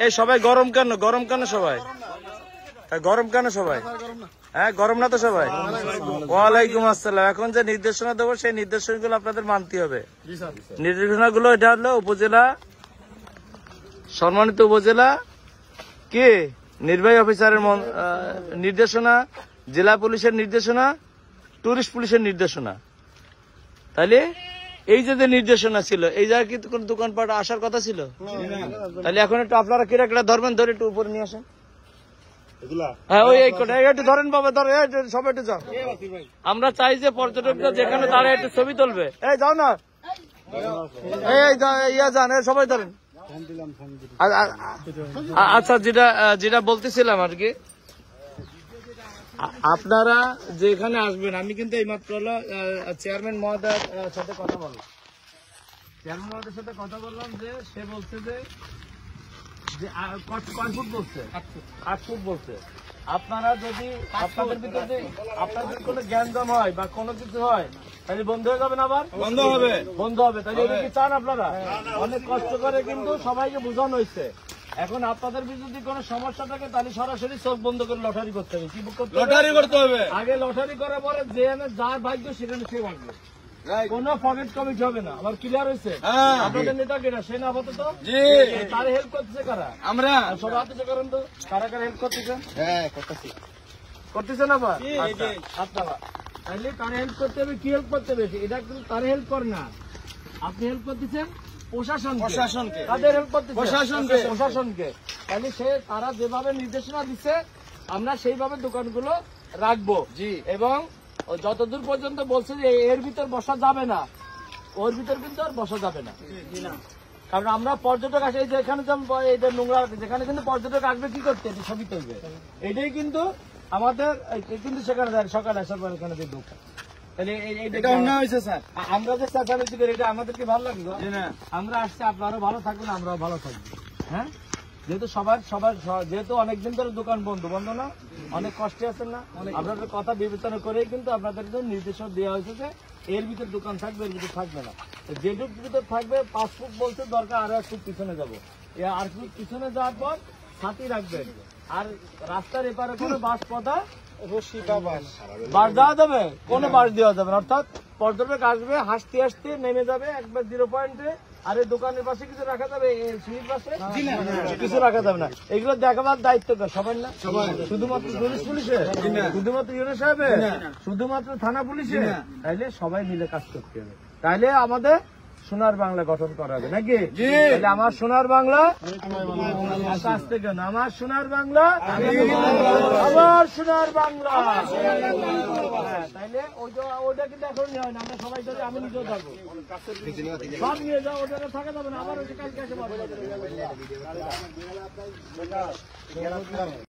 এই সবাই গরম কেন? গরম কেন সবাই? গরম কেন সবাই? হ্যাঁ, গরম না তো সবাই? ওয়ালাইকুম আসসালাম। এখন যে নির্দেশনা দেবো সেই নির্দেশনাগুলো আপনাদের মানতে হবে। নির্দেশনাগুলো এটা হলো উপজেলা, সম্মানিত উপজেলা কি নির্বাহী অফিসারের নির্দেশনা, জেলা পুলিশের নির্দেশনা, টুরিস্ট পুলিশের নির্দেশনা। তাহলে এই যে নির্দেশনা ছিল, এই জায়গায় কিন্তু কোন দোকানপাট আসার কথা ছিল? তাহলে এখন একটু আপনারা কি একটা ধরবেন, ধরে একটু উপরে নিয়ে আসেন। হ্যাঁ, ওই একটু ধরেন বাবা, ধরে সবাই একটু যাও। আমরা চাই যে পর্যটকরা যেখানে দাঁড়ায় একটু ছবি তুলবে। এই যাও না, ইয়া যান, সবাই ধরেন। আচ্ছা, যেটা বলতেছিলাম আর কি, আপনারা যেখানে আসবেন, আমি কিন্তু এই মাত্র হলো চেয়ারম্যান মহোদয়ের সাথে কথা বললাম। চেয়ারম্যান মহোদয়ের সাথে কথা বললাম যে সে বলছে যে 8 ফুট বলছে, 8 ফুট বলছে। আপনারা যদি আপনাদের ভিতরে আপনাদের কোনো জ্ঞানজাম হয় বা কোনো কিছু হয়, তাহলে বন্ধ হয়ে যাবে না? আবার বন্ধ হবে। তাহলে এটা কি চান আপনারা? অনেক কষ্ট করে কিন্তু সবাইকে বোঝানো হয়েছে। এখন আপনাদের যদি কোনো সমস্যা থাকে তাহলে সরাসরি চোখ বন্ধ করে লটারি করতে হবে। কি লটারি করতে হবে? আগে লটারি করার পরে যে যার ভাগ্য সেখানে সে ভাগ্য, কোন পকেট কমিটি হবে না। আমার ক্লিয়ার হয়েছে? আপনাদের নেতা কেনা সে না আপাতত তার হেল্প করতেছে কারা? আমরা। সবাই হাতে করেন তো, কারা কারা হেল্প করতেছেন? করতেছেন আবার আপনারা। তাহলে তার হেল্প করতে হবে। কি হেল্প করতে হবে? এটা কিন্তু তার হেল্প করে না, আপনি হেল্প করতেছেন প্রশাসনকে। তাদের হেল্প করতেছেন প্রশাসনকে। তাহলে তারা যেভাবে নির্দেশনা দিচ্ছে আমরা সেইভাবে দোকানগুলো রাখবো। এবং যতদূর পর্যন্ত বলছে যে এর ভিতর বসা যাবে না, ওর ভিতর কিন্তু আর বসা যাবে না। কারণ আমরা পর্যটক আসে, যেখানে এটা নোংরা, যেখানে কিন্তু পর্যটক আসবে কি করতে, ছবি তুলবে। এটাই কিন্তু আমাদের কিন্তু সেখানে সকালে আসার পর এখানে যে দোকান। আমরা যে চেঁচামেচি করি এটা আমাদেরকে ভালো লাগলো। আমরা আসছি, আপনারাও ভালো থাকবেন, আমরাও ভালো থাকবো। হ্যাঁ, যেহেতু যেহেতু অনেকদিন ধরে দোকান বন্ধ না, অনেক কষ্টে আছেন না, আপনাদের কথা বিবেচনা করেই কিন্তু আপনাদের নির্দেশনা দেওয়া হয়েছে যে এর ভিতর দোকান থাকবে, এর ভিতর থাকবে না। যেটুক ভিতর থাকবে 5 ফুট বলছে, দরকার আরো 1 ফুট পিছনে যাবো। আর ফুট পিছনে যাওয়ার পর ছাতি রাখবেন। আর রাস্তার এপারে কোনো বাস পথা বাস দেওয়া যাবে, কোনো বাস দেওয়া যাবে না। অর্থাৎ পর্যটক আসবে, হাসতে হাসতে নেমে যাবে একবার 0 পয়েন্টে। আর এই দোকানের পাশে কিছু রাখা যাবে, সিঁড়ির পাশে কিছু রাখা যাবে না। এগুলো দেখাবার দায়িত্ব সবার না? শুধুমাত্র পুলিশ পুলিশের? শুধুমাত্র ইউনো সাহেবের? শুধুমাত্র থানা পুলিশের? তাইলে সবাই মিলে কাজ করতে হবে। তাইলে আমাদের সোনার বাংলা গঠন করা হবে নাকি? তাহলে আমার সোনার বাংলা আসতে কেন? আমার সোনার বাংলা, আমার সোনার বাংলা। তাইলে ওইটা কিন্তু এখন নিয়ে হয় না, আমরা সবাই ধরে, আমি নিজেও থাকবো, সব নিয়ে যাও। ওটা থাকা যাবে না, আবার ওই কালকে এসে